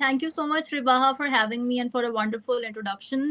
Thank you so much, Ribaha, for having me and for a wonderful introduction.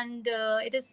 and it is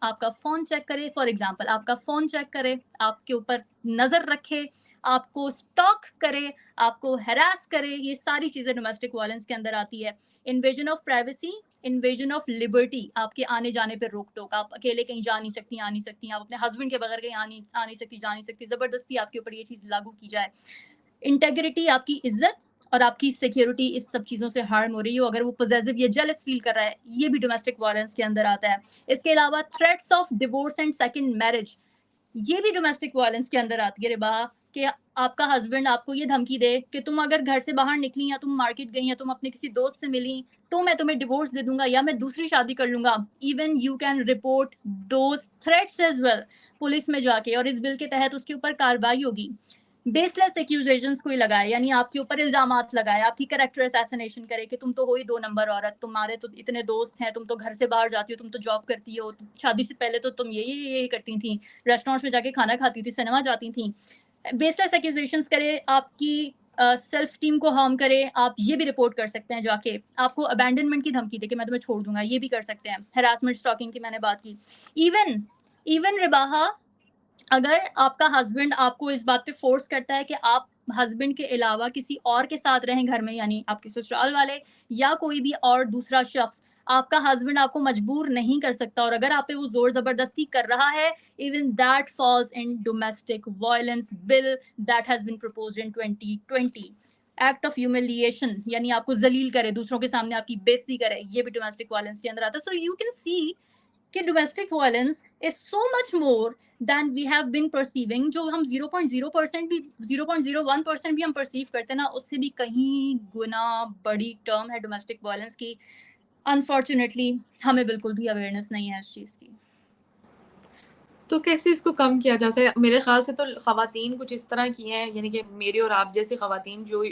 آپ کا phone check کرے, for example آپ کا phone check کرے, آپ کے اوپر نظر رکھے, آپ کو اسٹاک کرے, آپ کو ہیراس کرے, یہ ساری چیزیں ڈومیسٹک وائلنس کے اندر آتی ہے. Invasion of privacy, invasion of Liberty, آپ کے آنے جانے پہ روک ٹوک, آپ اکیلے کہیں جا نہیں سکتی, آ نہیں سکتی, آپ اپنے ہسبینڈ کے بغیر کہیں آ نہیں سکتی, جا نہیں سکتی, زبردستی آپ کے اوپر یہ چیز لاگو کی جائے. انٹیگریٹی, آپ کی عزت اور آپ کی سیکیورٹی اس سب چیزوں سے ہارم ہو رہی ہو, اگر وہ پوزیسو یا جیلس فیل کر رہا ہے, یہ بھی ڈومیسٹک وائلنس کے اندر آتا ہے. اس کے علاوہ threats of divorce and second marriage, یہ بھی ڈومیسٹک وائلنس کے اندر آتی ہے ربا, کہ آپ کا ہسبینڈ آپ کو یہ دھمکی دے کہ تم اگر گھر سے باہر نکلی یا تم مارکیٹ گئی یا تم اپنے کسی دوست سے ملی تو میں تمہیں ڈیورس دے دوں گا یا میں دوسری شادی کر لوں گا. Even you can report those threats as well police میں جا کے, اور اس بل کے تحت اس کے اوپر کارروائی ہوگی. بیس لیس ایکیوزیشنز کوئی لگائے, یعنی آپ کے اوپر الزامات لگائے, آپ کی کریکٹر اسیسنیشن کرے کہ تم تو ہو ہی 2 نمبر عورت, تمہارے تو اتنے دوست ہیں, تم تو گھر سے باہر جاتی ہو, تم تو جاب کرتی ہو, شادی سے پہلے تو تم یہی کرتی تھیں, ریسٹورینٹس میں جا کے کھانا کھاتی تھی, سنیما جاتی تھیں. بیس لیس ایکیوزیشنز کرے, آپ کی سیلف اسٹیم کو ہارم کرے, آپ یہ بھی رپورٹ کر سکتے ہیں جا کے. آپ کو ابینڈنمنٹ کی دھمکی دے کہ میں تمہیں چھوڑ دوں گا, یہ بھی کر سکتے ہیں. ہراسمنٹ, اسٹاکنگ کی میں نے بات کی. ایون رباہا, اگر آپ کا ہسبینڈ آپ کو اس بات پہ فورس کرتا ہے کہ آپ ہسبینڈ کے علاوہ کسی اور کے ساتھ رہیں گھر میں, یعنی آپ کے سسرال والے یا کوئی بھی اور دوسرا شخص, آپ کا ہسبینڈ آپ کو مجبور نہیں کر سکتا, اور اگر آپ پہ وہ زور زبردستی کر رہا ہے, even that falls in domestic violence bill that has been proposed in 2020. Act of humiliation, یعنی آپ کو ذلیل کرے, دوسروں کے سامنے آپ کی بےزتی کرے, یہ بھی ڈومیسٹک وائلنس کے اندر آتا ہے. سو یو کین سی کہ domestic violence is so much more than we have been perceiving. جو ہم 0.0% بھی 0.01% بھی ہم پرسیو کرتے ہیں نا, اس سے بھی کہیں گنا بڑی ٹرم ہے ڈومیسٹک وائلنس کی. انفارچونیٹلی ہمیں بالکل بھی اویئرنیس نہیں ہے اس چیز کی. تو کیسے اس کو کم کیا جا سکے؟ میرے خیال سے تو خواتین کچھ اس طرح کی ہیں, یعنی کہ میری اور آپ جیسی خواتین جو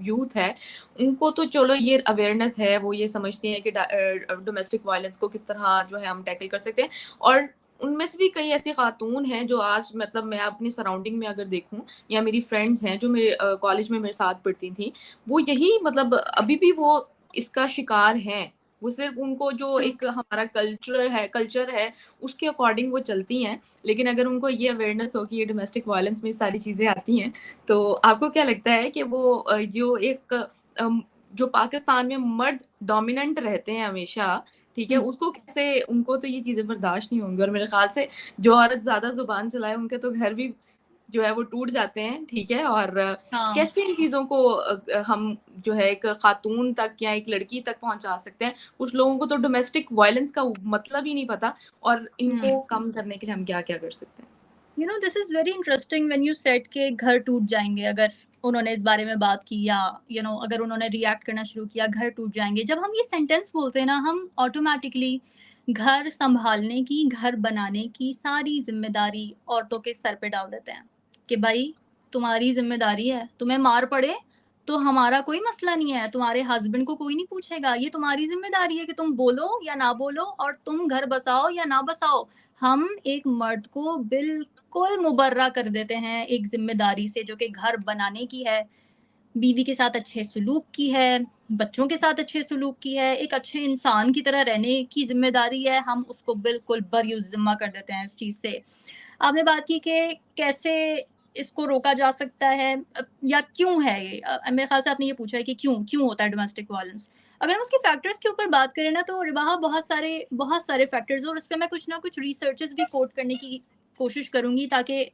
یوتھ ہے, ان کو تو چلو یہ اویئرنیس ہے, وہ یہ سمجھتی ہیں کہ ڈومیسٹک وائلنس کو کس طرح جو ہے ہم ٹیکل کر سکتے ہیں. اور ان میں سے بھی کئی ایسی خاتون ہیں جو آج, مطلب میں اپنی سراؤنڈنگ میں اگر دیکھوں, یا میری فرینڈز ہیں جو میرے کالج میں میرے ساتھ پڑھتی تھیں, وہ یہی مطلب ابھی بھی وہ اس کا شکار ہیں. وہ صرف ان کو جو ایک ہمارا کلچر ہے اس کے اکارڈنگ وہ چلتی ہیں, لیکن اگر ان کو یہ اویئرنیس ہو کہ یہ ڈومیسٹک وائلنس میں ساری چیزیں آتی ہیں, تو آپ کو کیا لگتا ہے کہ وہ جو ایک جو پاکستان میں مرد ڈومیننٹ رہتے ہیں ہمیشہ, ٹھیک ہے, اس کو کیسے, ان کو تو یہ چیزیں برداشت نہیں ہوں گی. اور میرے خیال سے جو عورت زیادہ زبان چلائے ان کے تو گھر بھی جو ہے وہ ٹوٹ جاتے ہیں, ٹھیک ہے. اور کیسے ان چیزوں کو ہم جو ہے ایک خاتون تک یا ایک لڑکی تک پہنچا سکتے ہیں؟ کچھ لوگوں کو تو ڈومیسٹک وائلنس کا مطلب ہی نہیں پتا, اور ان کو کم کرنے کے لیے ہم کیا کیا کر سکتے ہیں؟ You know, this is very interesting when you said کہ گھر ٹوٹ جائیں گے اگر انہوں نے اس بارے میں بات کی, یا اگر انہوں نے ریئیکٹ کرنا شروع کیا, گھر ٹوٹ جائیں گے. جب ہم یہ سینٹینس بولتے ہیں نا, ہم آٹومیٹکلی گھر سنبھالنے کی, گھر بنانے کی ساری ذمہ داری عورتوں کے سر پہ ڈال دیتے ہیں کہ بھائی تمہاری ذمہ داری ہے, تمہیں مار پڑے تو ہمارا کوئی مسئلہ نہیں ہے, تمہارے ہسبینڈ کو کوئی نہیں پوچھے گا, یہ تمہاری ذمہ داری ہے کہ تم بولو یا نہ بولو, اور تم گھر بساؤ یا نہ بساؤ. ہم ایک مرد کو بالکل مبرہ کر دیتے ہیں ایک ذمہ داری سے جو کہ گھر بنانے کی ہے, بیوی کے ساتھ اچھے سلوک کی ہے, بچوں کے ساتھ اچھے سلوک کی ہے, ایک اچھے انسان کی طرح رہنے کی ذمہ داری ہے. ہم اس کو بالکل بری ذمہ کر دیتے ہیں اس چیز سے. آپ نے بات کی کہ کیسے اس کو روکا جا سکتا ہے یا کیوں ہے یہ, میرے خیال سے آپ نے یہ پوچھا ہے کہ کیوں ہوتا ہے ڈومیسٹک وائلنس. اگر ہم اس کے فیکٹرز کے اوپر بات کریں نا, تو رباہا بہت سارے فیکٹرز, اور اس پہ میں کچھ نہ کچھ ریسرچز بھی کوٹ کرنے کی کوشش کروں گی تاکہ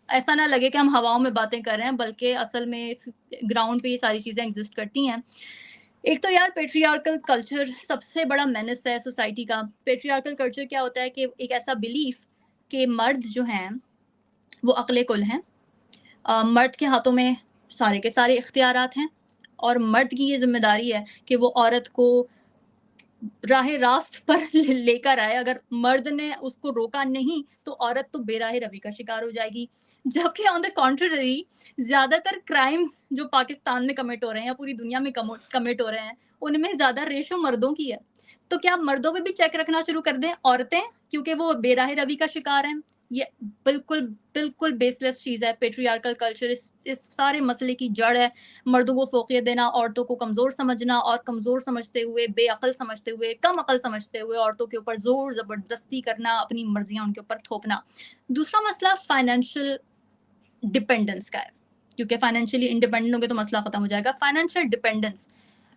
ایسا نہ لگے کہ ہم ہواؤں میں باتیں کر رہے ہیں, بلکہ اصل میں گراؤنڈ پہ یہ ساری چیزیں ایگزسٹ کرتی ہیں. ایک تو یار پیٹریارکل کلچر سب سے بڑا مینس ہے سوسائٹی کا. پیٹریارکل کلچر کیا ہوتا ہے کہ ایک ایسا بلیف کہ مرد جو ہیں وہ عقل کل ہیں, مرد کے ہاتھوں میں سارے کے سارے اختیارات ہیں, اور مرد کی یہ ذمہ داری ہے کہ وہ عورت کو راہ راست پر لے کر آئے. اگر مرد نے اس کو روکا نہیں تو عورت تو بے راہ روی کا شکار ہو جائے گی. جبکہ آن دا کانٹرری زیادہ تر کرائمز جو پاکستان میں کمٹ ہو رہے ہیں یا پوری دنیا میں کمٹ ہو رہے ہیں, ان میں زیادہ ریشو مردوں کی ہے. تو کیا مردوں پہ بھی چیک رکھنا شروع کر دیں عورتیں, کیونکہ وہ بے راہ روی کا شکار ہیں؟ یہ بالکل بالکل بیس لیس چیز ہے. پیٹریارکل کلچر اس سارے مسئلے کی جڑ ہے. مردوں کو فوقیت دینا، عورتوں کو کمزور سمجھنا، اور کمزور سمجھتے ہوئے، بے عقل سمجھتے ہوئے، کم عقل سمجھتے ہوئے عورتوں کے اوپر زور زبردستی کرنا، اپنی مرضیاں ان کے اوپر تھوپنا. دوسرا مسئلہ فائنینشیل ڈپینڈنس کا ہے، کیونکہ فائنینشیلی انڈیپینڈنٹ ہوں گے تو مسئلہ ختم ہو جائے گا. فائنینشیل ڈپینڈنس،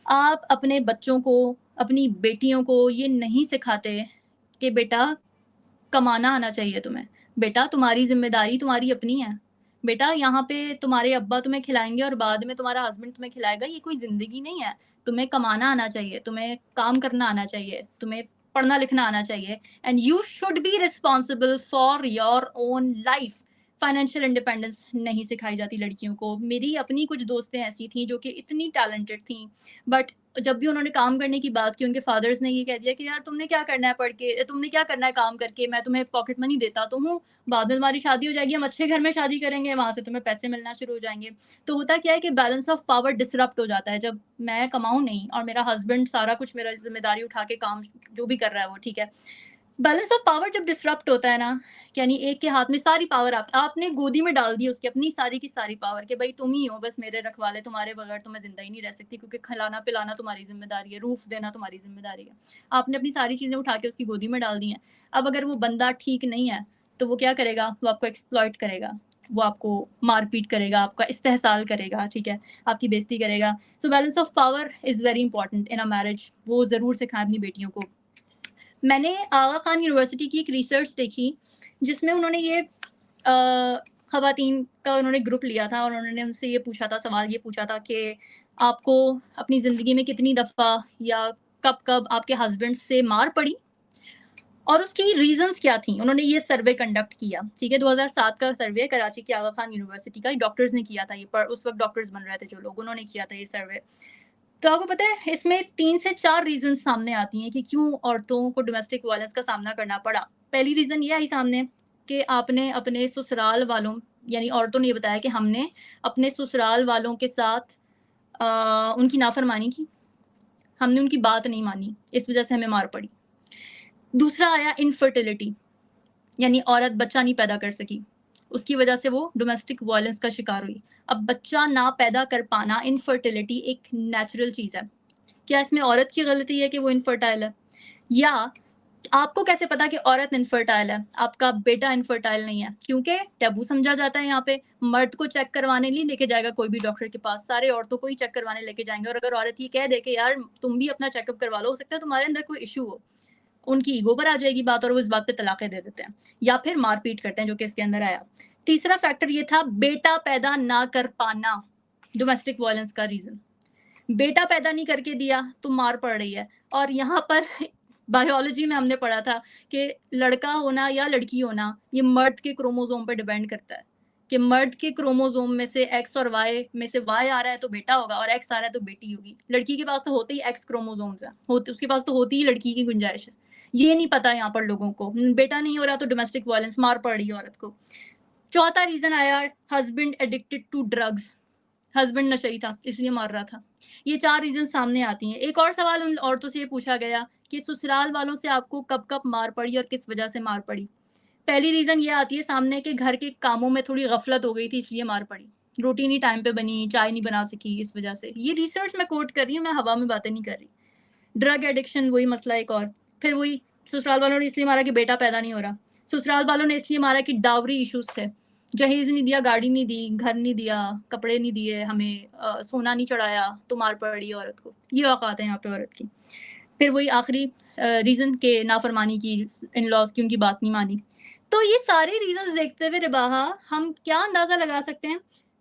آپ اپنے بچوں کو، اپنی بیٹیوں کو یہ نہیں سکھاتے کہ بیٹا کمانا آنا چاہیے تمہیں، بیٹا تمہاری ذمہ داری تمہاری اپنی ہے، بیٹا یہاں پہ تمہارے ابا تمہیں کھلائیں گے اور بعد میں تمہارا ہسبینڈ تمہیں کھلائے گا، یہ کوئی زندگی نہیں ہے. تمہیں کمانا آنا چاہیے، تمہیں کام کرنا آنا چاہیے، تمہیں پڑھنا لکھنا آنا چاہیے. And you should be responsible for your own life. Financial independence نہیں سکھائی جاتی لڑکیوں کو. میری اپنی کچھ دوستیں ایسی تھیں جو کہ اتنی ٹیلنٹڈ تھیں، بٹ جب بھی انہوں نے کام کرنے کی بات کی، ان کے فادرز نے یہ کہہ دیا کہ یار تم نے کیا کرنا ہے پڑھ کے، تم نے کیا کرنا ہے کام کر کے، میں تمہیں پاکٹ منی دیتا تو ہوں، بعد میں تمہاری شادی ہو جائے گی، ہم اچھے گھر میں شادی کریں گے، وہاں سے تمہیں پیسے ملنا شروع ہو جائیں گے. تو ہوتا کیا ہے کہ بیلنس آف پاور ڈسرپٹ ہو جاتا ہے جب میں کماؤں نہیں اور میرا ہسبینڈ سارا کچھ میرا ذمہ داری اٹھا کے کام جو بھی کر رہا ہے وہ ٹھیک ہے. بیلنس آف پاور جب ڈسرپٹ ہوتا ہے نا، یعنی ایک کے ہاتھ میں ساری پاور، آپ نے گودی میں ڈال دی اس کی اپنی ساری کی ساری پاور کہ بھائی تم ہی ہو بس میرے رکھوالے، تمہارے بغیر تو میں زندہ ہی نہیں رہ سکتی، کیونکہ کھلانا پلانا تمہاری ذمہ داری ہے، روف دینا تمہاری ذمہ داری ہے. آپ نے اپنی ساری چیزیں اٹھا کے اس کی گودی میں ڈال دی ہیں. اب اگر وہ بندہ ٹھیک نہیں ہے تو وہ کیا کرے گا؟ وہ آپ کو ایکسپلائٹ کرے گا، وہ آپ کو مار پیٹ کرے گا، آپ کا استحصال کرے گا، ٹھیک ہے، آپ کی بےزتی کرے گا. So balance of power is very important in a marriage. وہ ضرور سکھائیں اپنی بیٹیوں کو. میں نے آغا خان یونیورسٹی کی ایک ریسرچ دیکھی جس میں انہوں نے یہ خواتین کا انہوں نے گروپ لیا تھا اور انہوں نے ان سے یہ پوچھا تھا، سوال یہ پوچھا تھا کہ آپ کو اپنی زندگی میں کتنی دفعہ یا کب کب آپ کے ہسبینڈ سے مار پڑی اور اس کی ریزنز کیا تھیں. انہوں نے یہ سروے کنڈکٹ کیا، ٹھیک ہے، 2007 کا سروے کراچی کی آغا خان یونیورسٹی کا، ڈاکٹرز نے کیا تھا یہ، پر اس وقت ڈاکٹرز بن رہے تھے جو لوگ، انہوں نے کیا تھا یہ سروے. تو آپ کو پتہ ہے اس میں 3 سے 4 ریزن سامنے آتی ہیں کہ کیوں عورتوں کو ڈومیسٹک وائلنس کا سامنا کرنا پڑا. پہلی ریزن یہ آئی سامنے کہ آپ نے اپنے سسرال والوں، یعنی عورتوں نے یہ بتایا کہ ہم نے اپنے سسرال والوں کے ساتھ ان کی نافرمانی کی، ہم نے ان کی بات نہیں مانی، اس وجہ سے ہمیں مار پڑی. دوسرا آیا انفرٹیلٹی، یعنی عورت بچہ نہیں پیدا کر سکی، اس کی وجہ سے وہ ڈومیسٹک وائلنس کا شکار ہوئی. اب بچہ نہ پیدا کر پانا، انفرٹیلٹی ایک نیچرل چیز ہے. کیا اس میں عورت کی غلطی ہے کہ وہ انفرٹائل ہے؟ یا آپ کو کیسے پتا کہ عورت انفرٹائل ہے، آپ کا بیٹا انفرٹائل نہیں ہے؟ کیونکہ ٹیبو سمجھا جاتا ہے یہاں پہ. مرد کو چیک کروانے نہیں لے کے جائے گا کوئی بھی ڈاکٹر کے پاس، سارے عورتوں کو ہی چیک کروانے لے کے جائیں گے. اور اگر عورت یہ کہہ دے کہ یار تم بھی اپنا چیک اپ کروا لو، ہو سکتا ہے تمہارے اندر کوئی ایشو ہو، ان کی ایگو پر آ جائے گی بات اور وہ اس بات پہ طلاقیں دے دیتے ہیں یا پھر مار پیٹ کرتے ہیں، جو کہ اس کے اندر آیا. تیسرا فیکٹر یہ تھا بیٹا پیدا نہ کر پانا، ڈومیسٹک وائلنس کا ریزن. بیٹا پیدا نہیں کر کے دیا تو مار پڑ رہی ہے. اور یہاں پر بایولوجی میں ہم نے پڑھا تھا کہ لڑکا ہونا یا لڑکی ہونا یہ مرد کے کروموزوم پہ ڈیپینڈ کرتا ہے، کہ مرد کے کروموزوم میں سے ایکس اور وائی میں سے وائی آ رہا ہے تو بیٹا ہوگا اور ایکس آ رہا ہے تو بیٹی ہوگی. لڑکی کے پاس تو ہوتے ہی ایکس کروموزومز ہیں، اس کے پاس تو ہوتی ہی لڑکی کی گنجائش ہے. یہ نہیں پتا یہاں پر لوگوں کو، بیٹا نہیں ہو رہا تو ڈومیسٹک وائلنس، مار پڑ رہی ہے عورت کو. چوتھا ریزن آیا husband addicted to drugs, husband نشئی تھا اس لیے مار رہا تھا. یہ 4 ریزن سامنے آتی ہیں. ایک اور سوال ان عورتوں سے یہ پوچھا گیا کہ سسرال والوں سے آپ کو کب کب مار پڑی اور کس وجہ سے مار پڑی. پہلی ریزن یہ آتی ہے سامنے کہ گھر کے کاموں میں تھوڑی غفلت ہو گئی تھی اس لیے مار پڑی، روٹی نہیں ٹائم پہ بنی، چائے نہیں بنا سکی اس وجہ سے. یہ ریسرچ میں کوٹ کر رہی ہوں، میں ہوا میں باتیں نہیں کر رہی. ڈرگ ایڈکشن وہی مسئلہ ایک اور. پھر وہی سسرال والوں نے اس لیے مارا کہ بیٹا پیدا نہیں ہو رہا. سسرال والوں نے اس لیے مارا کہ ڈاوری ایشوز تھے، جہیز نہیں دیا، گاڑی نہیں دی، گھر نہیں دیا، کپڑے نہیں دیے، ہمیں سونا نہیں چڑھایا تو مار پڑ رہی ہے عورت کو. یہ اوقات ہیں یہاں پہ عورت کی. پھر وہی آخری ریزن کہ نافرمانی کی، ان لاز کی ان کی بات نہیں مانی. تو یہ سارے ریزنز دیکھتے ہوئے رباہا ہم کیا اندازہ لگا سکتے ہیں؟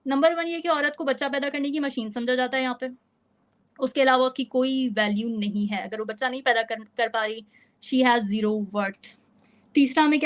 نمبر 1 یہ کہ عورت کو بچہ پیدا کرنے کی مشین سمجھا جاتا ہے یہاں پہ، اس کے علاوہ اس کی کوئی ویلیو نہیں ہے. اگر وہ بچہ نہیں پیدا کر پا رہی، شی ہیز زیرو ورتھ. دوسرا ہمیں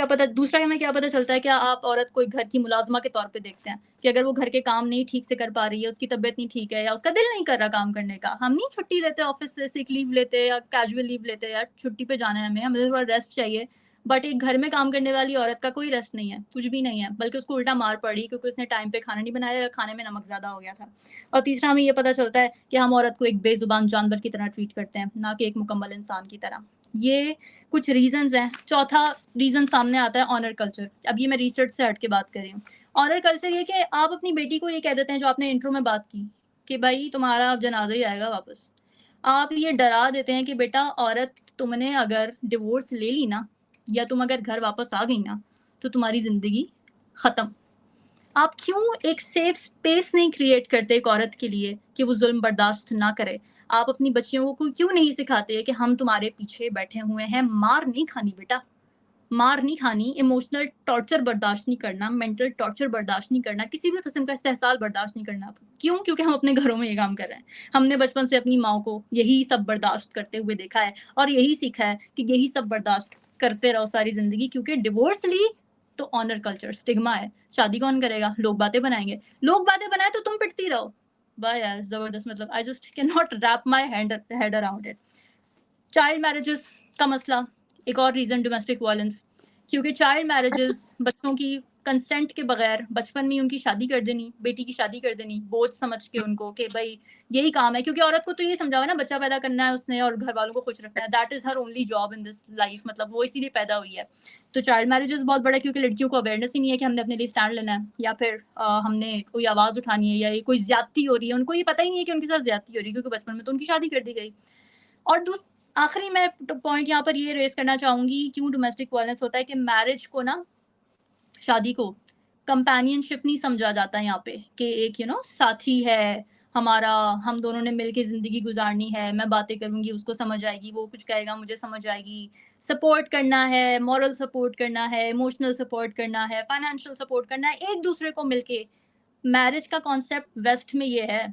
کیا پتہ چلتا ہے کہ آپ عورت کو ایک گھر کی ملازمہ کے طور پہ دیکھتے ہیں کہ اگر وہ گھر کے کام نہیں ٹھیک سے کر پا رہی ہے، اس کی طبیعت نہیں ٹھیک ہے یا اس کا دل نہیں کر رہا کام کرنے کا، ہم نہیں چھٹی لیتے آفس سے، سک لیو لیتے یا کیجول لیو لیتے، یا چھٹی پہ جانا ہے ہمیں تھوڑا ریسٹ چاہیے. بٹ ایک گھر میں کام کرنے والی عورت کا کوئی ریسٹ نہیں ہے، کچھ بھی نہیں ہے، بلکہ اس کو الٹا مار پڑی کیونکہ اس نے ٹائم پہ کھانا نہیں بنایا یا کھانے میں نمک زیادہ ہو گیا تھا. اور تیسرا ہمیں یہ پتہ چلتا ہے کہ ہم عورت کو ایک بے زبان جانور کی طرح ٹریٹ کرتے ہیں، نہ کہ ایک مکمل انسان کی طرح. یہ کچھ ریزنز ہیں. چوتھا ریزن سامنے آتا ہے آنر کلچر. اب یہ میں ریسرچ سے ہٹ کے بات کر رہی ہوں. آنر کلچر یہ کہ آپ اپنی بیٹی کو یہ کہہ دیتے ہیں جو آپ نے انٹرو میں بات کی کہ بھائی تمہارا اب جنازہ ہی آئے گا واپس. آپ یہ ڈرا دیتے ہیں کہ بیٹا عورت تم نے اگر ڈیورس لے لی نا یا تم اگر گھر واپس آ گئی نا تو تمہاری زندگی ختم. آپ کیوں ایک سیف اسپیس نہیں کریٹ کرتے ایک عورت کے لیے کہ وہ ظلم برداشت نہ کرے؟ آپ اپنی بچیوں کو کیوں نہیں سکھاتے کہ ہم تمہارے پیچھے بیٹھے ہوئے ہیں، مار نہیں کھانی بیٹا، مار نہیں کھانی، ایموشنل ٹارچر برداشت نہیں کرنا، مینٹل ٹارچر برداشت نہیں کرنا، کسی بھی قسم کا استحصال برداشت نہیں کرنا. کیوں؟ کیونکہ ہم اپنے گھروں میں یہ کام کر رہے ہیں. ہم نے بچپن سے اپنی ماں کو یہی سب برداشت کرتے ہوئے دیکھا ہے اور یہی سیکھا ہے کہ یہی سب برداشت کرتے رہو ساری زندگی. کیونکہ ڈیورس لی تو آنر کلچر اسٹگما ہے. شادی کون کرے گا؟ لوگ باتیں بنائیں گے. لوگ باتیں بنائے تو تم پٹتی رہو. واہ یار زبردست. مطلب I just can not wrap my head around it. Child marriages کا مسئلہ ایک اور ریزن ڈومیسٹک وائلنس. کیونکہ چائلڈ میرجز بچوں کی کنسنٹ کے بغیر بچپن میں ان کی شادی کر دینی، بیٹی کی شادی کر دینی بوجھ سمجھ کے ان کو کہ بھائی یہی کام ہے. کیونکہ عورت کو تو یہ سمجھا ہوا نا بچہ پیدا کرنا ہے اس نے اور گھر والوں کو خوش رکھنا ہے. That is Hare only job in this life. مطلب وہ اسی لیے پیدا ہوئی ہے. تو چائلڈ میرجز بہت بڑا ہے کیونکہ لڑکیوں کو اویئرنیس ہی نہیں ہے کہ ہم نے اپنے لیے اسٹینڈ لینا ہے یا پھر ہم نے کوئی آواز اٹھانی ہے یا کوئی زیادتی ہو رہی ہے. ان کو یہ پتہ ہی نہیں ہے کہ ان کے ساتھ زیادتی ہو رہی ہے کیونکہ بچپن میں تو ان کی شادی کر دی گئی. اور آخری میں پوائنٹ یہاں پر یہ ریز کرنا چاہوں گی کیوں ڈومیسٹک وائلنس ہوتا ہے کہ میرج کو نا، شادی کو کمپینین شپ نہیں سمجھا جاتا یہاں پہ کہ ایک ساتھی ہے ہمارا، ہم دونوں نے مل کے زندگی گزارنی ہے. میں باتیں کروں گی اس کو سمجھ آئے گی، وہ کچھ کہے گا مجھے سمجھ آئے گی. سپورٹ کرنا ہے، مورل سپورٹ کرنا ہے، ایموشنل سپورٹ کرنا ہے، فائنینشیل سپورٹ کرنا ہے، ایک دوسرے کو مل کے. میرج کا کانسیپٹ ویسٹ میں یہ ہے،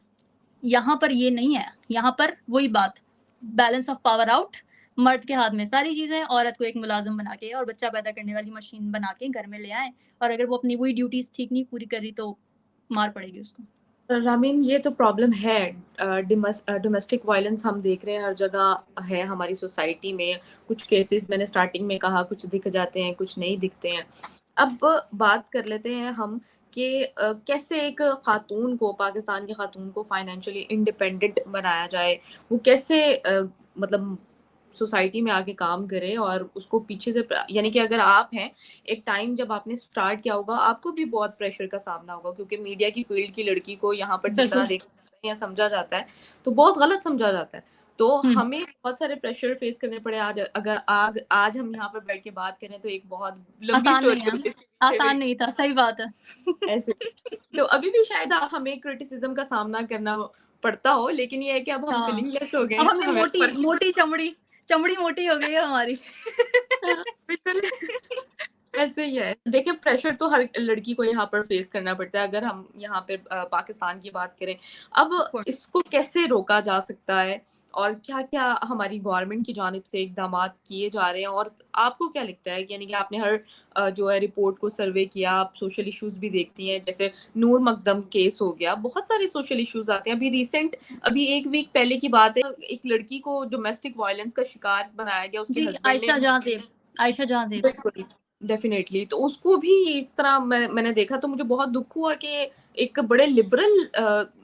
یہاں پر یہ نہیں ہے. یہاں پر وہی بات، بیلنس آف پاور آؤٹ. مرد کے ہاتھ میں ساری چیزیں، عورت کو ایک ملازم بنا کے اور بچہ پیدا کرنے والی مشین بنا کے گھر میں لے آئیں. اور اگر وہ اپنی وہی ڈیوٹیز ٹھیک نہیں پوری کر رہی تو مار پڑے گی اس کو. رامین یہ تو پرابلم ہے. ڈومیسٹک وائلنس ہم دیکھ رہے ہیں ہر جگہ ہے ہماری سوسائٹی میں. کچھ کیسز میں نے اسٹارٹنگ میں کہا کچھ دکھ جاتے ہیں کچھ نہیں دکھتے ہیں. اب بات کر لیتے ہیں ہم کہ کیسے ایک خاتون کو، پاکستان کی خاتون کو فائنینشلی انڈیپینڈنٹ بنایا جائے. وہ کیسے مطلب سوسائٹی میں آگے کام کرے اور اس کو پیچھے سے، یعنی کہ اگر آپ ہیں ایک ٹائم جب آپ نے سٹارٹ کیا ہوگا آپ کو بھی بہت پریشر کا سامنا ہوگا کیونکہ میڈیا کی فیلڈ کی لڑکی کو یہاں پر جس طرح بالکل. دیکھا جاتا ہے یا سمجھا جاتا ہے تو بہت غلط سمجھا جاتا ہے. تو ہمیں بہت سارے پریشر فیس کرنے پڑے. اگر آج ہم یہاں پر بیٹھ کے بات کریں تو ایک بہت لمبی آسان نہیں اسٹوری ہے، آسان نہیں تھا. صحیح بات ہے. ایسے. تو ابھی بھی شاید ہمیں کرٹیسزم کا سامنا کرنا پڑتا ہو، لیکن یہ ہے کہ اب ہم ہاں فیلنگ لیس ہو گئے اب ہیں. ہمیں ہمیں موٹی چمڑی موٹی ہو گئی ہے ہماری. بالکل ایسے ہی ہے. دیکھیں پریشر تو ہر لڑکی کو یہاں پر فیس کرنا پڑتا ہے. اگر ہم یہاں پہ پاکستان کی بات کریں، اب اس کو کیسے روکا جا سکتا ہے اور کیا کیا ہماری گورنمنٹ کی جانب سے اقدامات کیے جا رہے ہیں، اور آپ کو کیا لگتا ہے؟ یعنی کہ آپ نے ہر جو ہے رپورٹ کو سروے کیا، آپ سوشل ایشوز بھی دیکھتی ہیں، جیسے نور مقدم کیس ہو گیا، بہت سارے سوشل ایشوز آتے ہیں. ابھی ایک ویک پہلے کی بات ہے، ایک لڑکی کو ڈومیسٹک وائلنس کا شکار بنایا گیا. اس کے جی ہسبینڈ نے، عائشہ جہاں زیب. بالکل ڈیفینیٹلی، تو اس کو بھی اس طرح میں نے دیکھا تو مجھے بہت دکھ ہوا کہ ایک بڑے لبرل،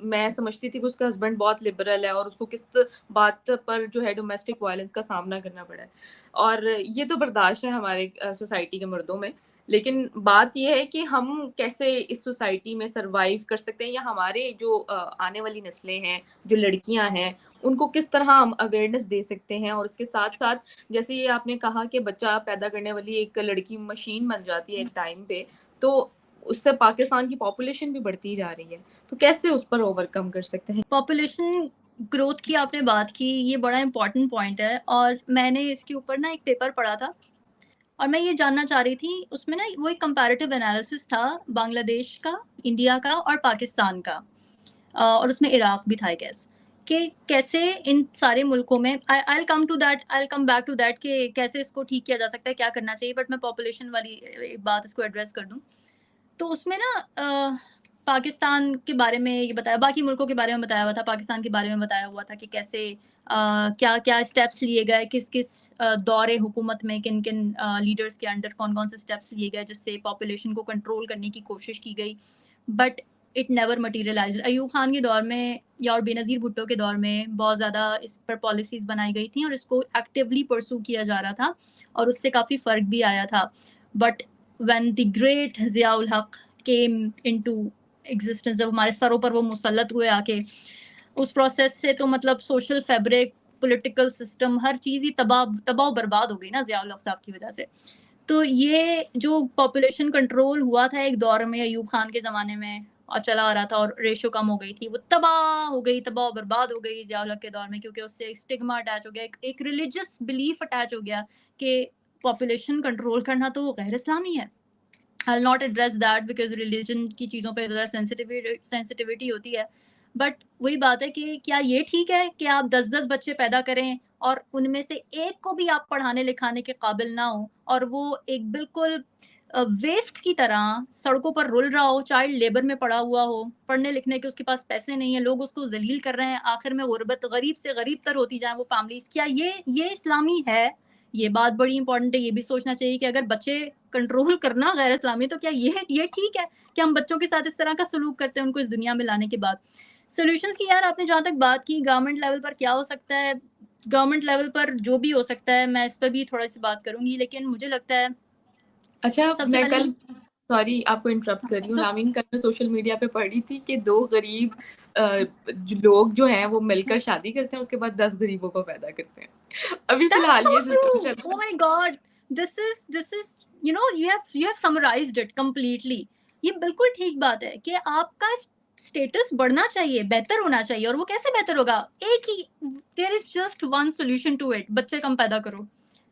میں سمجھتی تھی کہ اس کا ہسبینڈ بہت لبرل ہے اور اس کو کس بات پر جو ہے ڈومیسٹک وائلنس کا سامنا کرنا پڑا ہے. اور یہ تو برداشت ہے ہمارے سوسائٹی کے مردوں میں، لیکن بات یہ ہے کہ ہم کیسے اس سوسائٹی میں سروائیو کر سکتے ہیں، یا ہمارے جو آنے والی نسلیں ہیں، جو لڑکیاں ہیں، ان کو کس طرح ہم اویئرنیس دے سکتے ہیں. اور اس کے ساتھ ساتھ جیسے یہ آپ نے کہا کہ بچہ پیدا کرنے والی ایک لڑکی مشین بن جاتی ہے ایک ٹائم پہ، تو اس سے پاکستان کی پاپولیشن بھی بڑھتی جا رہی ہے، تو کیسے اس پر اوور کم کر سکتے ہیں؟ پاپولیشن گروتھ کی آپ نے بات کی، یہ بڑا امپورٹنٹ پوائنٹ ہے. اور میں نے اس کے اوپر نا ایک پیپر پڑھا تھا اور میں یہ جاننا چاہ رہی تھی، اس میں نا وہ ایک کمپیریٹیو انالیسس تھا بنگلہ دیش کا، انڈیا کا اور پاکستان کا، اور اس میں عراق بھی تھا ایک ایس، کہ کیسے ان سارے ملکوں میں I'll come back to that کہ کیسے اس کو ٹھیک کیا جا سکتا ہے، کیا کرنا چاہیے. بٹ میں پاپولیشن والی بات اس کو ایڈریس کر دوں تو اس میں نا پاکستان کے بارے میں یہ بتایا، باقی ملکوں کے بارے میں بتایا ہوا تھا، پاکستان کے بارے میں بتایا ہوا تھا کہ کیسے کیا کیا اسٹیپس لیے گئے، کس کس دور حکومت میں کن کن لیڈرز کے انڈر کون کون سے اسٹیپس لیے گئے جس سے پاپولیشن کو کنٹرول کرنے کی کوشش کی گئی. But it never materialised. Ayub Khan کے دور میں یا اور بے نظیر بھٹو کے دور میں بہت زیادہ اس پر پالیسیز بنائی گئی تھیں اور اس کو ایکٹیولی پرسو کیا جا رہا تھا اور اس سے کافی فرق بھی آیا تھا. But when the great Zia ul Haq came into existence, جب ہمارے سروں پر وہ مسلط ہوئے آ کے, اس پروسیس سے تو مطلب سوشل فیبرک, پولیٹیکل سسٹم, ہر چیز ہی تباہ و برباد ہو گئی نا ضیاء الحق صاحب کی وجہ سے. تو یہ جو پاپولیشن کنٹرول ہوا تھا ایک دور میں ایوب خان کے زمانے میں اور چلا آ رہا تھا اور ریشو کم ہو گئی تھی, وہ تباہ ہو گئی, تباہ و برباد ہو گئی ضیاء الحق کے دور میں, کیونکہ اس سے اسٹگما اٹیچ ہو گیا, ایک ریلیجس بلیف اٹیچ ہو گیا کہ پاپولیشن کنٹرول کرنا تو غیر اسلامی ہے. I'll not address that because religion کی چیزوں پہ ذرا سینسٹیوٹی ہوتی ہے. بٹ وہی بات ہے کہ کیا یہ ٹھیک ہے کہ آپ 10 بچے پیدا کریں اور ان میں سے ایک کو بھی آپ پڑھانے لکھانے کے قابل نہ ہو, اور وہ ایک بالکل ویسٹ کی طرح سڑکوں پر رل رہا ہو, چائلڈ لیبر میں پڑا ہوا ہو, پڑھنے لکھنے کے اس کے پاس پیسے نہیں ہیں, لوگ اس کو ذلیل کر رہے ہیں, آخر میں غربت, غریب سے غریب تر ہوتی جائیں وہ فیملیز. کیا یہ اسلامی ہے؟ یہ بات بڑی امپورٹنٹ ہے. یہ بھی سوچنا چاہیے کہ اگر بچے کنٹرول کرنا غیر اسلامی تو کیا یہ ٹھیک ہے کہ ہم بچوں کے ساتھ اس طرح کا سلوک کرتے ہیں ان کو اس دنیا میں لانے کے بعد. سولوشنز کی یار آپ نے جہاں تک بات کی گورنمنٹ لیول پر کیا ہو سکتا ہے, گورنمنٹ لیول پر جو بھی ہو سکتا ہے میں اس پہ بھی تھوڑا سی بات کروں گی, لیکن مجھے لگتا ہے اچھا سب سے میں پہلے کل, سوری آپ کو انٹرپٹ کر رہی ہوں نامین, کل میں سوشل میڈیا پہ پڑھ رہی تھی کہ 2 غریب لوگ جو ہیں وہ مل کر شادی کرتے ہیں, اس کے بعد 10 غریبوں کو پیدا کرتے ہیں. ابھی فی That's الحال so یہ سسٹم true. چل Oh رہا my God. This is you have summarized it completely. یہ بالکل ٹھیک بات ہے کہ آپ کا اسٹیٹس بڑھنا چاہیے, بہتر ہونا چاہیے, اور وہ کیسے بہتر ہوگا؟ ایک ہی, there is just one solution to it. بچے کم پیدا کرو,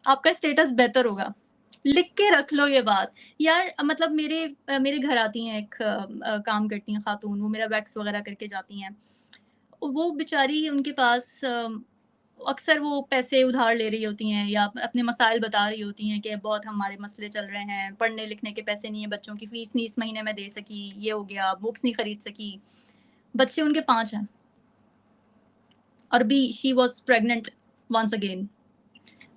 آپ کا اسٹیٹس بہتر ہوگا. لکھ کے رکھ لو یہ بات یار. مطلب میرے گھر آتی ہیں ایک کام کرتی ہیں خاتون, وہ میرا ویکس وغیرہ کر کے جاتی ہیں. وہ بیچاری, ان کے پاس اکثر وہ پیسے ادھار لے رہی ہوتی ہیں یا اپنے مسائل بتا رہی ہوتی ہیں کہ بہت ہمارے مسئلے چل رہے ہیں, پڑھنے لکھنے کے پیسے نہیں ہیں, بچوں کی فیس نہیں اس مہینے میں دے سکی, یہ ہو گیا, بکس نہیں خرید سکی. بچے ان کے 5 ہیں اور بھی she was pregnant once again.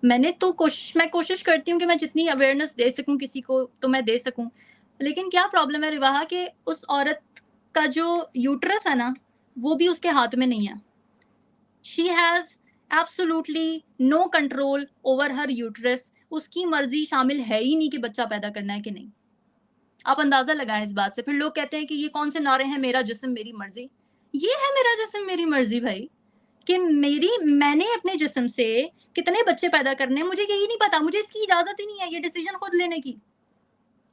میں کوشش کرتی ہوں کہ میں جتنی اویئرنیس دے سکوں کسی کو تو میں دے سکوں, لیکن کیا پرابلم ہے رواحہ کہ اس عورت کا جو یوٹرس ہے نا وہ بھی اس کے ہاتھ میں نہیں ہے. She has absolutely no control over her uterus. اس کی مرضی شامل ہے ہی نہیں کہ بچہ پیدا کرنا ہے کہ نہیں. آپ اندازہ لگائیں اس بات سے. پھر لوگ کہتے ہیں کہ یہ کون سے نعرے ہیں, میرا جسم میری مرضی. یہ ہے میرا جسم میری مرضی بھائی, کہ میں نے اپنے جسم سے کتنے بچے پیدا کرنے ہیں مجھے یہی نہیں پتا, مجھے اس کی اجازت ہی نہیں ہے یہ ڈیسیجن خود لینے کی,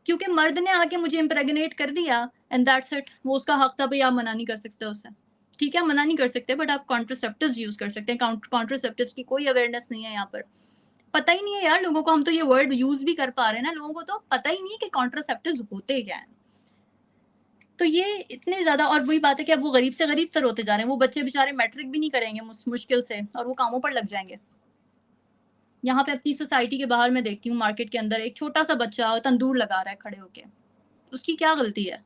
کیونکہ مرد نے آ کے مجھے امپریگنیٹ کر دیا اینڈ دیٹس اٹ. وہ اس کا حق تھا بھائی, آپ منع نہیں کر سکتے اسے. ٹھیک ہے منع نہیں کر سکتے, بٹ آپ کانٹرسیپٹیوز یوز کر سکتے ہیں. کانٹرسیپٹیوز کی کوئی اویئرنیس نہیں ہے یہاں پر. پتہ ہی نہیں ہے یار لوگوں کو, ہم تو یہ ورڈ یوز بھی کر پا رہے ہیں نا, لوگوں کو تو پتہ ہی نہیں ہے کہ کانٹرسیپٹیوز ہوتے کیا ہیں. تو یہ اتنے زیادہ, اور وہی بات ہے کہ اب وہ غریب سے غریب تر ہوتے جا رہے ہیں. وہ بچے بیچارے میٹرک بھی نہیں کریں گے مشکل سے, اور وہ کاموں پر لگ جائیں گے. یہاں پہ اپنی سوسائٹی کے باہر میں دیکھتی ہوں, مارکیٹ کے اندر ایک چھوٹا سا بچہ تندور لگا رہا ہے کھڑے ہو کے. اس کی کیا غلطی ہے؟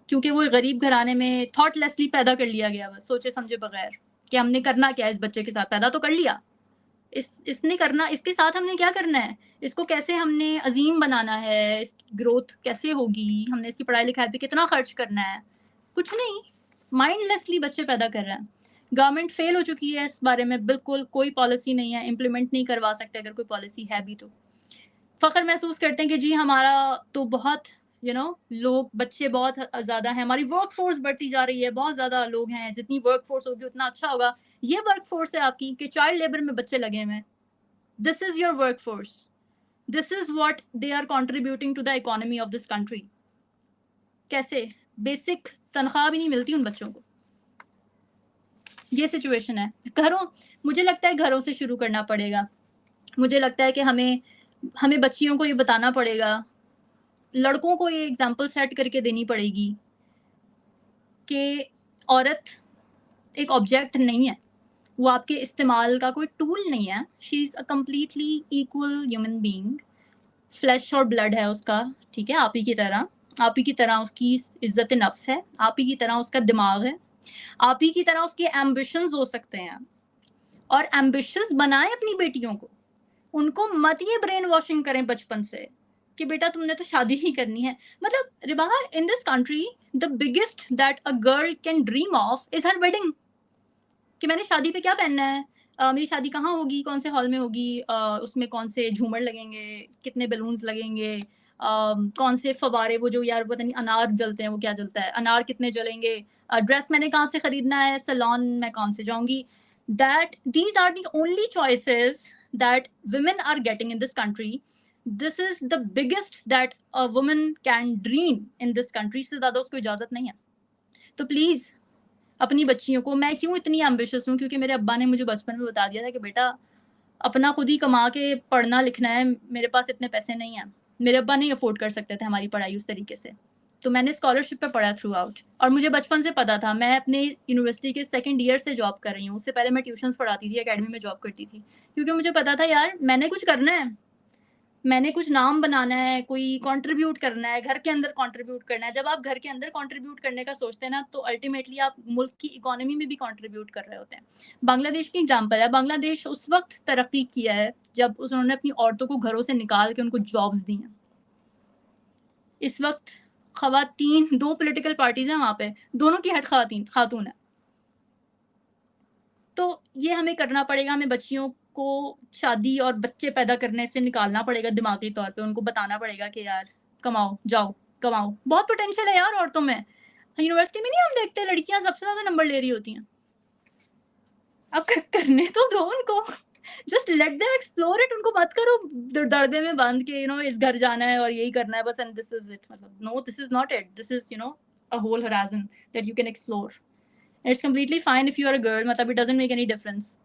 کیونکہ وہ غریب گھرانے میں تھاٹ لیسلی پیدا کر لیا گیا, بس سوچے سمجھے بغیر کہ ہم نے کرنا کیا ہے اس بچے کے ساتھ. پیدا تو کر لیا, اس نے کرنا, اس کے ساتھ ہم نے کیا کرنا ہے, اس کو کیسے ہم نے عظیم بنانا ہے, اس کی گروتھ کیسے ہوگی, ہم نے اس کی پڑھائی لکھائی پہ کتنا خرچ کرنا ہے. کچھ نہیں, مائنڈ لیسلی بچے پیدا کر رہے ہیں. گورنمنٹ فیل ہو چکی ہے اس بارے میں, بالکل کوئی پالیسی نہیں ہے, امپلیمنٹ نہیں کروا سکتے. اگر کوئی پالیسی ہے بھی تو فخر محسوس کرتے ہیں کہ جی ہمارا تو بہت لوگ, بچے بہت زیادہ ہیں, ہماری ورک فورس بڑھتی جا رہی ہے, بہت زیادہ لوگ ہیں, جتنی ورک فورس ہوگی اتنا اچھا ہوگا. یہ ورک فورس ہے آپ کی کہ چائلڈ لیبر میں بچے لگے ہوئے ہیں. This is your work force, this is what they are contributing to the economy of this country. کیسے بیسک تنخواہ بھی نہیں ملتی ان بچوں کو. یہ سچویشن ہے. مجھے لگتا ہے گھروں سے شروع کرنا پڑے گا. مجھے لگتا ہے کہ ہمیں بچیوں کو یہ بتانا پڑے گا, لڑکوں کو یہ ایگزامپل سیٹ کر کے دینی پڑے گی کہ عورت ایک آبجیکٹ نہیں ہے, وہ آپ کے استعمال کا کوئی ٹول نہیں ہے. She is a completely equal human being, flesh اور بلڈ ہے اس کا, ٹھیک ہے, آپ ہی کی طرح. آپ ہی کی طرح اس کی عزت نفس ہے, آپ ہی کی طرح اس کا دماغ ہے, آپ ہی کی طرح اس کے ایمبیشنز ہو سکتے ہیں. اور ایمبیشنز بنائیں اپنی بیٹیوں کو, ان کو مت یہ برین واشنگ کریں بچپن سے کہ بیٹا تم نے تو شادی ہی کرنی ہے. مطلب رباہا, in this country the biggest that a girl can dream of is her wedding, کہ میں نے شادی پہ کیا پہننا ہے, میری شادی کہاں ہوگی, کون سے ہال میں ہوگی, اس میں کون سے جھومر لگیں گے, کتنے بیلونز لگیں گے, کون سے فوارے, وہ جو یار پتہ نہیں انار جلتے ہیں, وہ کیا جلتا ہے, انار کتنے جلیں گے, ڈریس میں نے کہاں سے خریدنا ہے, سیلون میں کون سے جاؤں گی. These are the only choices that women are getting in this country. This is the biggest that a woman can dream in this country. سے زیادہ اس کو اجازت نہیں ہے. تو پلیز اپنی بچیوں کو, میں کیوں اتنی ایمبیشس ہوں, کیونکہ میرے ابا نے مجھے بچپن میں بتا دیا تھا کہ بیٹا اپنا خود ہی کما کے پڑھنا لکھنا ہے, میرے پاس اتنے پیسے نہیں ہیں, میرے ابا نہیں افورڈ کر سکتے تھے ہماری پڑھائی اس طریقے سے. تو میں نے اسکالرشپ پہ پڑھا تھرو آؤٹ, اور مجھے بچپن سے پتا تھا, میں اپنے یونیورسٹی کے 2nd ایئر سے جاب کر رہی ہوں, اس سے پہلے میں ٹیوشنس پڑھاتی تھی, اکیڈمی میں جاب کرتی تھی, کیونکہ مجھے پتا تھا یار میں نے کچھ کرنا ہے, میں نے کچھ نام بنانا ہے, کوئی کنٹریبیوٹ کرنا ہے, گھر کے اندر کنٹریبیوٹ کرنا ہے. جب آپ گھر کے اندر کنٹریبیوٹ کرنے کا سوچتے ہیں نا, تو الٹیمیٹلی آپ ملک کی اکانومی میں بھی کنٹریبیوٹ کر رہے ہوتے ہیں. بنگلہ دیش کی ایگزامپل ہے, بنگلہ دیش اس وقت ترقی کیا ہے جب انہوں نے اپنی عورتوں کو گھروں سے نکال کے ان کو جابس دی ہیں. اس وقت خواتین, 2 پولیٹیکل پارٹیز ہیں وہاں پہ, دونوں کی ہیڈ خاتون ہیں. تو یہ ہمیں کرنا پڑے گا, ہمیں بچیوں کو شادی اور بچے پیدا کرنے سے نکالنا پڑے گا دماغی طور پہ, ان کو بتانا پڑے گا کہ یار کماؤ, جاؤ کماؤ, بہت پوٹینشیل ہے یار عورتوں میں. یونیورسٹی میں نہیں ہم دیکھتے لڑکیاں سب سے زیادہ نمبر لے رہی ہوتی ہیں, اب کرنے تو دو ان کو, just let them explore it, ان کو مت کرو دردے میں باندھ کے, اس گھر جانا ہے اور یہی کرنا ہے بس, اینڈ دس از اٹ. مطلب no, this is not it, this is a whole horizon that you can explore. And it's completely fine if you are a girl, مطلب it doesn't make any difference.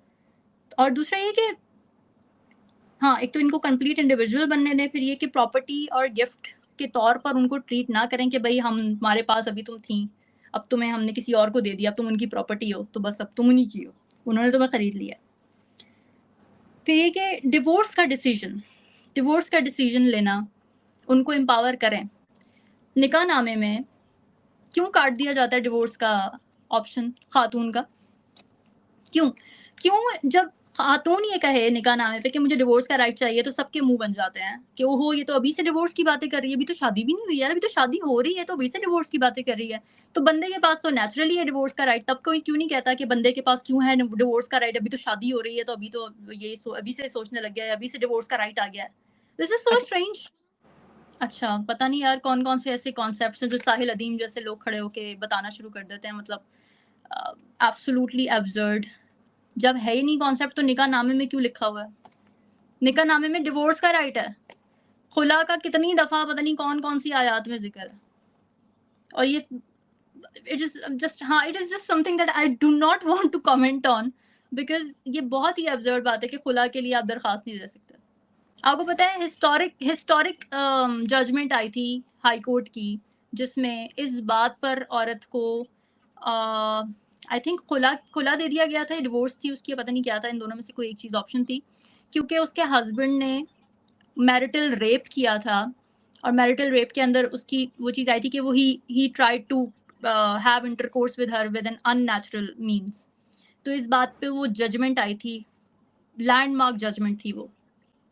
اور دوسرا یہ کہ ہاں, ایک تو ان کو کمپلیٹ انڈیویجول بننے دیں, پھر یہ کہ پراپرٹی اور گفٹ کے طور پر ان کو ٹریٹ نہ کریں کہ بھائی ہمارے پاس ابھی تم تھیں, اب تمہیں ہم نے کسی اور کو دے دیا, اب تم ان کی پراپرٹی ہو, تو بس اب تم انہیں کی ہو, انہوں نے تمہیں خرید لیا. پھر یہ کہ ڈیورس کا ڈیسیجن لینا, ان کو امپاور کریں. نکاح نامے میں کیوں کاٹ دیا جاتا ہے ڈیورس کا آپشن خاتون کا؟ کیوں جب خاتون یہ کہے نکاح نامے پہ کہ مجھے ڈیورس کا رائٹ چاہیے, تو سب کے منہ بن جاتے ہیں کہ اوہو یہ تو ابھی سے ڈیورس کی باتیں کر رہی ہے, ابھی تو شادی بھی نہیں ہوئی یار, ابھی تو شادی ہو رہی ہے, تو ابھی سے ڈیورس کی باتیں کر رہی ہے. تو بندے کے پاس تو نیچرلی ہے ڈیورس کا رائٹ, تب کوئی کیوں نہیں کہتا کہ بندے کے پاس کیوں ہے ڈیورس کا رائٹ, ابھی تو شادی ہو رہی ہے, تو ابھی تو یہی ابھی سے سوچنے لگ گیا ہے, ابھی سے ڈیورس کا رائٹ آ گیا ہے. دس از سو اسٹرینج. اچھا پتہ نہیں یار کون سے ایسے کانسیپٹس ہیں جو ساحل ادیم جیسے لوگ کھڑے ہو کے بتانا شروع کر دیتے ہیں, مطلب ایبسولوٹلی ایبزرڈ. جب ہے ہی نہیں کانسیپٹ تو نکاح نامے میں کیوں لکھا ہوا ہے؟ نکاح نامے میں ڈیورس کا رائٹ ہے, خلا کا کتنی دفعہ پتہ نہیں کون سی آیات میں ذکر ہے. اور یہ it is just something that I do not want to comment on, because یہ بہت ہی ایبزرڈ بات ہے کہ خلا کے لیے آپ درخواست نہیں دے سکتے. آپ کو پتہ ہے ہسٹورک ججمنٹ آئی تھی ہائی کورٹ کی, جس میں اس بات پر عورت کو آئی تھنک خلا دے دیا گیا تھا, ڈیورس تھی اس کی, پتہ نہیں کیا تھا, ان دونوں میں سے کوئی ایک چیز آپشن تھی, کیونکہ اس کے ہسبینڈ نے میرٹل ریپ کیا تھا, اور میرٹل ریپ کے اندر اس کی وہ چیز آئی تھی کہ وہ ہی tried to have intercourse with her with an unnatural means. تو اس بات پہ وہ ججمنٹ آئی تھی, لینڈ مارک ججمنٹ تھی وہ,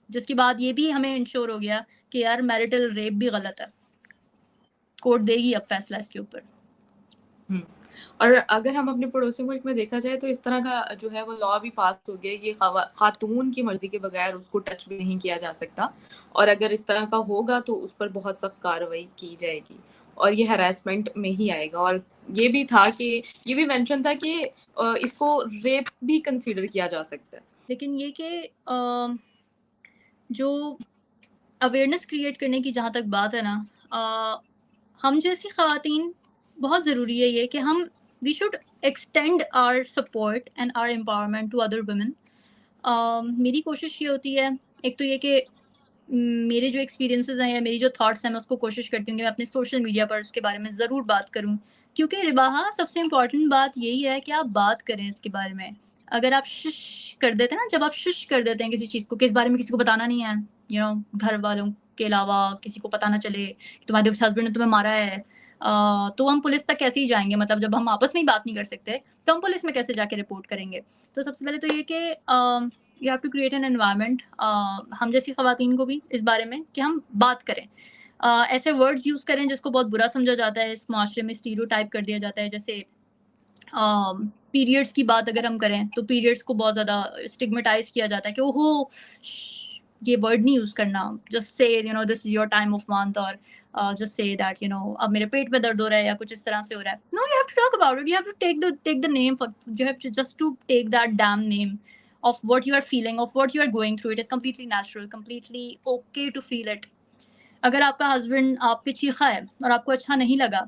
جس کے بعد یہ بھی ہمیں انشور ہو گیا کہ یار میرٹل ریپ بھی غلط ہے, کورٹ دے گی اب فیصلہ اس کے اوپر. اور اگر ہم اپنے پڑوسی ملک میں دیکھا جائے تو اس طرح کا جو ہے وہ لا بھی پاس ہو گیا کہ خاتون کی مرضی کے بغیر اس کو ٹچ بھی نہیں کیا جا سکتا, اور اگر اس طرح کا ہوگا تو اس پر بہت سخت کارروائی کی جائے گی, اور یہ ہراسمنٹ میں ہی آئے گا. اور یہ بھی تھا کہ یہ بھی مینشن تھا کہ اس کو ریپ بھی کنسیڈر کیا جا سکتا ہے. لیکن یہ کہ جو اویئرنیس کریٹ کرنے کی جہاں تک بات ہے نا, ہم جیسی خواتین بہت ضروری ہے یہ کہ ہم we should extend our support and our empowerment to other women. میری کوشش یہ ہوتی ہے, ایک تو یہ کہ میرے جو ایکسپیرینسز ہیں یا میری جو تھاٹس ہیں, میں اس کو کوشش کرتی ہوں کہ میں اپنے سوشل میڈیا پر اس کے بارے میں ضرور بات کروں, کیونکہ رباہا سب سے امپورٹنٹ بات یہی ہے کہ آپ بات کریں اس کے بارے میں. اگر آپ شش کر دیتے ہیں نا, جب آپ شش کر دیتے ہیں کسی چیز کو کہ اس بارے میں کسی کو بتانا نہیں ہے, گھر والوں کے علاوہ کسی کو پتہ نہ چلے, تمہارے ہسبینڈ نے تمہیں مارا ہے, تو ہم پولیس تک کیسے ہی جائیں گے؟ مطلب جب ہم آپس میں ہی بات نہیں کر سکتے تو ہم پولیس میں کیسے جا کے رپورٹ کریں گے؟ تو سب سے پہلے تو یہ کہ you have to create an environment, ہم جیسی خواتین کو بھی اس بارے میں کہ ہم بات کریں، ایسے ورڈز یوز کریں جس کو بہت برا سمجھا جاتا ہے، اس معاشرے میں اسٹیریوٹائپ کر دیا جاتا ہے. جیسے پیریڈس کی بات اگر ہم کریں تو پیریڈس کو بہت زیادہ اسٹگمیٹائز کیا جاتا ہے کہ اوہو یہ ورڈ نہیں یوز کرنا، just say this is your time of month, اور جسٹ سے دیٹ اب میرے پیٹ میں درد ہو رہا ہے یا کچھ اس طرح سے ہو رہا ہے. No, you have to talk about it, you have to take the name, you have to just to take that damn name of what you are feeling, of what you are going through. It is completely natural, completely okay to feel it. اگر آپ کا husband آپ پہ چیخا ہے اور آپ کو اچھا نہیں لگا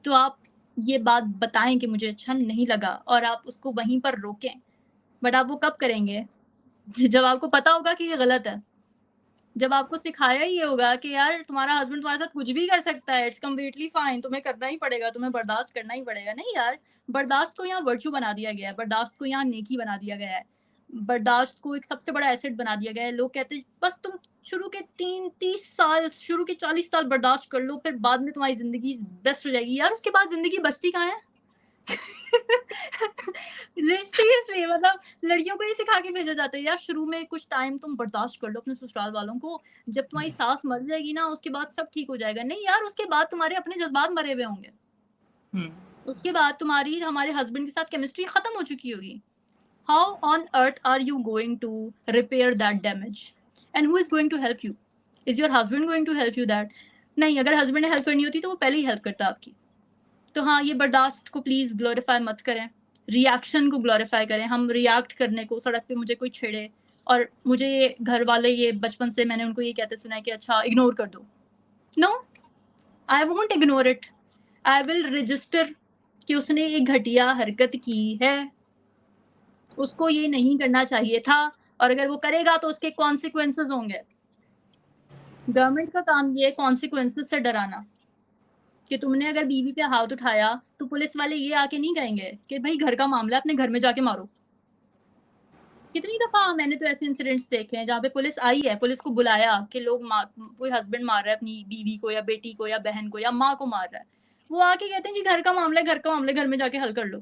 تو آپ یہ بات بتائیں کہ مجھے اچھا نہیں لگا، اور آپ اس کو وہیں پر روکیں. بٹ آپ وہ کب کریں گے؟ جب آپ کو پتا ہوگا کہ یہ غلط ہے، جب آپ کو سکھایا ہی یہ ہوگا کہ یار تمہارا ہسبینڈ تمہارے ساتھ کچھ بھی کر سکتا ہے، اٹس کمپلیٹلی فائن، تمہیں کرنا ہی پڑے گا، تمہیں برداشت کرنا ہی پڑے گا. نہیں یار، برداشت کو یہاں ورچو بنا دیا گیا ہے، برداشت کو یہاں نیکی بنا دیا گیا ہے، برداشت کو ایک سب سے بڑا ایسٹ بنا دیا گیا ہے. لوگ کہتے ہیں بس تم شروع کے 30 سال، شروع کے 40 سال برداشت کر لو، پھر بعد میں تمہاری زندگی بیسٹ ہو جائے گی. یار اس کے بعد زندگی بچتی کہاں ہے؟ سیریسلی، مطلب لڑکیوں کو یہ سکھا کے بھیجا جاتا ہے یار شروع میں کچھ ٹائم تم برداشت کر لو اپنے سسرال والوں کو، جب تمہاری ساس مر جائے گی نا اس کے بعد سب ٹھیک ہو جائے گا. نہیں یار، اس کے بعد تمہارے اپنے جذبات مرے ہوئے ہوں گے، اس کے بعد تمہاری ہمارے ہسبینڈ کے ساتھ کیمسٹری ختم ہو چکی ہوگی. How on earth are you going to repair that damage? And who is going to help you? Is your husband going to help you that? نہیں، اگر ہسبینڈ نے ہیلپ کرنی ہوتی تو وہ پہلے ہی ہیلپ کرتا آپ کی. تو ہاں، یہ برداشت کو پلیز گلوریفائی مت کریں، ریاکشن کو گلوریفائی کریں. ہم ریاکٹ کرنے کو، سڑک پہ مجھے کوئی چھیڑے اور مجھے یہ گھر والے یہ بچپن سے میں نے ان کو یہ کہتے سنا ہے کہ اچھا اگنور کر دو. No, I won't ignore it, I will register کہ اس نے ایک گھٹیا حرکت کی ہے، اس کو یہ نہیں کرنا چاہیے تھا، اور اگر وہ کرے گا تو اس کے کانسیکوینسز ہوں گے. گورنمنٹ کا کام یہ ہے کانسیکوینسز سے ڈرانا، کہ تم نے اگر بیوی پہ ہاتھ اٹھایا تو پولیس والے یہ آ کے نہیں کہیں گے کہ بھائی گھر کا معاملہ ہے، اپنے گھر میں جا کے مارو. کتنی دفعہ میں نے تو ایسے انسیڈنٹس دیکھے ہیں جہاں پہ پولیس آئی ہے، پولیس کو بلایا کہ لوگ کوئی ہسبینڈ مار رہا ہے اپنی بیوی کو یا بیٹی کو یا بہن کو یا ماں کو مار رہا ہے، وہ آ کے کہتے ہیں جی گھر کا معاملہ ہے، گھر کا معاملہ ہے، گھر میں جا کے حل کر لو.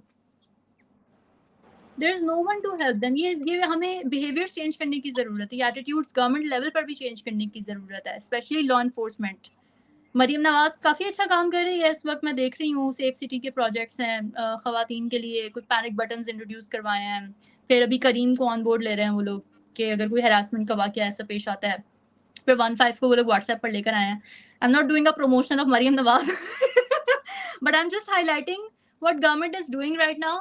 There is no one to help them. یہ ہمیں بیہیویئر چینج کرنے کی ضرورت ہے، یہ ایٹیٹیوڈس گورنمنٹ لیول پر بھی چینج کرنے کی ضرورت ہے، especially law enforcement. Maryam Nawaz کافی اچھا کام کر رہی ہے اس وقت، میں دیکھ رہی ہوں سیف سٹی کے پروجیکٹس ہیں، خواتین کے لیے کچھ پینک بٹنز انٹروڈیوس کروائے ہیں. پھر ابھی کریم کو آن بورڈ لے رہے ہیں وہ لوگ کہ اگر کوئی ہراسمنٹ کا واقعہ ایسا پیش آتا ہے. پھر 15 کو وہ لوگ واٹس ایپ پر لے کر آئے ہیں. I'm not doing a promotion of Maryam Nawaz but I'm just highlighting what government is doing right now.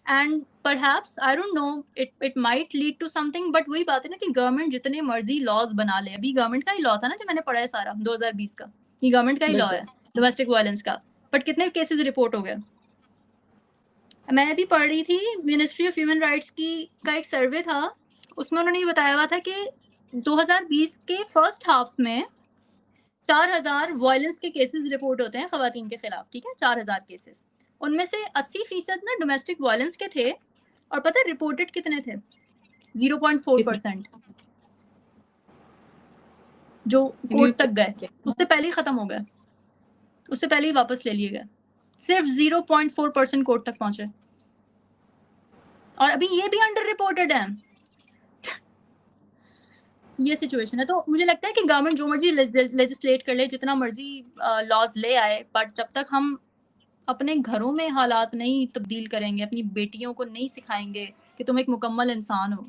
And perhaps, I don't know, it might lead to something, but وہی بات ہے نا کہ گورنمنٹ جتنے مرضی لاز بنا لے. ابھی گورنمنٹ کا ہی لا تھا نا جو میں نے پڑھا ہے سارا 2020 کا، یہ گورنمنٹ کا ہی لا ہے ڈومیسٹک وائلنس کا، بٹ کتنے کیسز رپورٹ ہو گئے. میں ابھی پڑھ رہی تھی منسٹری آف ہیومن رائٹس کا ایک سروے تھا، اس میں انہوں نے یہ بتایا ہوا تھا کہ 2020 کے فرسٹ ہاف میں 4000 وائلنس کے کیسز رپورٹ ہوتے ہیں خواتین کے خلاف. ٹھیک ہے، 4000 کیسز، ان میں سے 80% نا ڈومیسٹک وائلنس کے تھے، اور پتہ ہے رپورٹڈ کتنے تھے؟ 0.4%، جو کورٹ تک گئے اس سے پہلے ہی ختم ہو گئے، اس سے پہلے ہی واپس لے لیے گئے. صرف 0.4% کورٹ تک پہنچے، اور ابھی یہ بھی انڈر رپورٹڈ ہیں. یہ سچویشن ہے. تو مجھے لگتا ہے کہ گورنمنٹ جو مرضی لیجسلیٹ کر لے، جتنا مرضی لاز لے آئے، بٹ جب تک ہم اپنے گھروں میں حالات نہیں تبدیل کریں گے، اپنی بیٹیوں کو نہیں سکھائیں گے کہ تم ایک مکمل انسان ہو،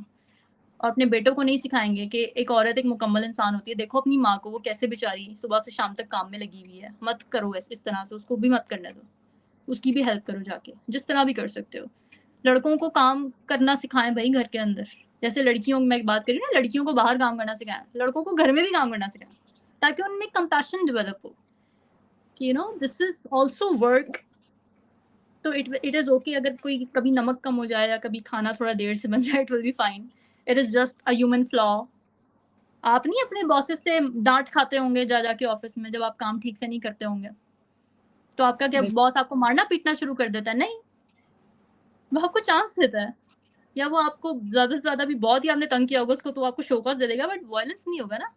اور اپنے بیٹوں کو نہیں سکھائیں گے کہ ایک عورت ایک مکمل انسان ہوتی ہے. دیکھو اپنی ماں کو، وہ کیسے بیچاری صبح سے شام تک کام میں لگی ہوئی ہے، مت کرو اس طرح سے، اس کو بھی مت کرنے دو، اس کی بھی ہیلپ کرو جا کے جس طرح بھی کر سکتے ہو. لڑکوں کو کام کرنا سکھائیں بھائی گھر کے اندر، جیسے لڑکیوں میں بات کری نا، لڑکیوں کو باہر کام کرنا سکھائیں، لڑکوں کو گھر میں بھی کام کرنا سکھائیں، تاکہ ان میں کمپیشن ڈیولپ ہو کہ دس از آلسو ورک. تو اٹ از اوکے اگر کوئی کبھی نمک کم ہو جائے یا کبھی کھانا تھوڑا دیر سے بن جائے، it will be fine. It is just a human flaw. آپ نہیں اپنے باسز سے ڈانٹ کھاتے ہوں گے جا کے آفس میں جب آپ کام ٹھیک سے نہیں کرتے ہوں گے، تو آپ کا کیا باس آپ کو مارنا پیٹنا شروع کر دیتا ہے؟ نہیں، وہ آپ کو چانس دیتا ہے، یا وہ آپ کو زیادہ سے زیادہ بھی بہت ہی آپ نے تنگ کیا ہوگا اس کو تو آپ کو شوکاس دے دے گا، بٹ وائلنس نہیں ہوگا نا.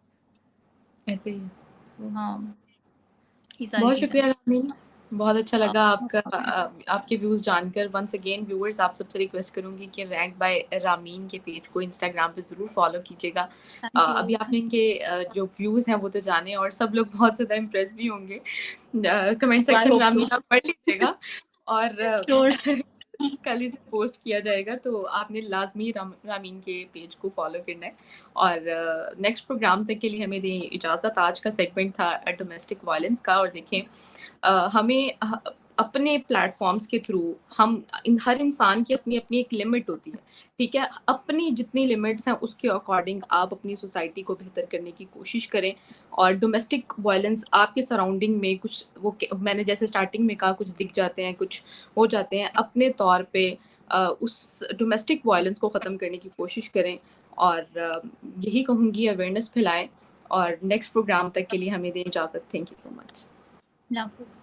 ایسے ہی. ہاں، بہت شکریہ رامین. بہت اچھا لگا آپ کے ویوز جان کر. ونس اگین ویورز آپ سب سے ریکویسٹ کروں گی کہ رینٹ بائی رامین کے پیج کو انسٹاگرام پہ ضرور فالو کیجیے گا. ابھی آپ نے ان کے جو ویوز ہیں وہ تو جانے اور سب لوگ بہت زیادہ امپریس بھی ہوں گے. کمنٹ سیکشن میں رامین آپ پڑھ لیجیے گا اور کل ہی سے پوسٹ کیا جائے گا, تو آپ نے لازمی رامین کے پیج کو فالو کرنا ہے. اور نیکسٹ پروگرام تک کے لیے ہمیں دیں اجازت. آج کا سیگمنٹ تھا ڈومیسٹک وائلنس کا, اور دیکھیں ہمیں اپنے پلیٹ فارمس کے تھرو ہم ہر انسان کی اپنی اپنی ایک لمٹ ہوتی ہے, ٹھیک ہے, اپنی جتنی لمٹس ہیں اس کے اکارڈنگ آپ اپنی سوسائٹی کو بہتر کرنے کی کوشش کریں. اور ڈومیسٹک وائلنس آپ کے سراؤنڈنگ میں کچھ وہ میں نے جیسے اسٹارٹنگ میں کہا کچھ دکھ جاتے ہیں, کچھ ہو جاتے ہیں, اپنے طور پہ اس ڈومیسٹک وائلنس کو ختم کرنے کی کوشش کریں. اور یہی کہوں گی اویئرنیس پھیلائیں. اور نیکسٹ پروگرام تک کے لیے ہمیں دیں اجازت. تھینک یو سو مچ. اللہ حافظ.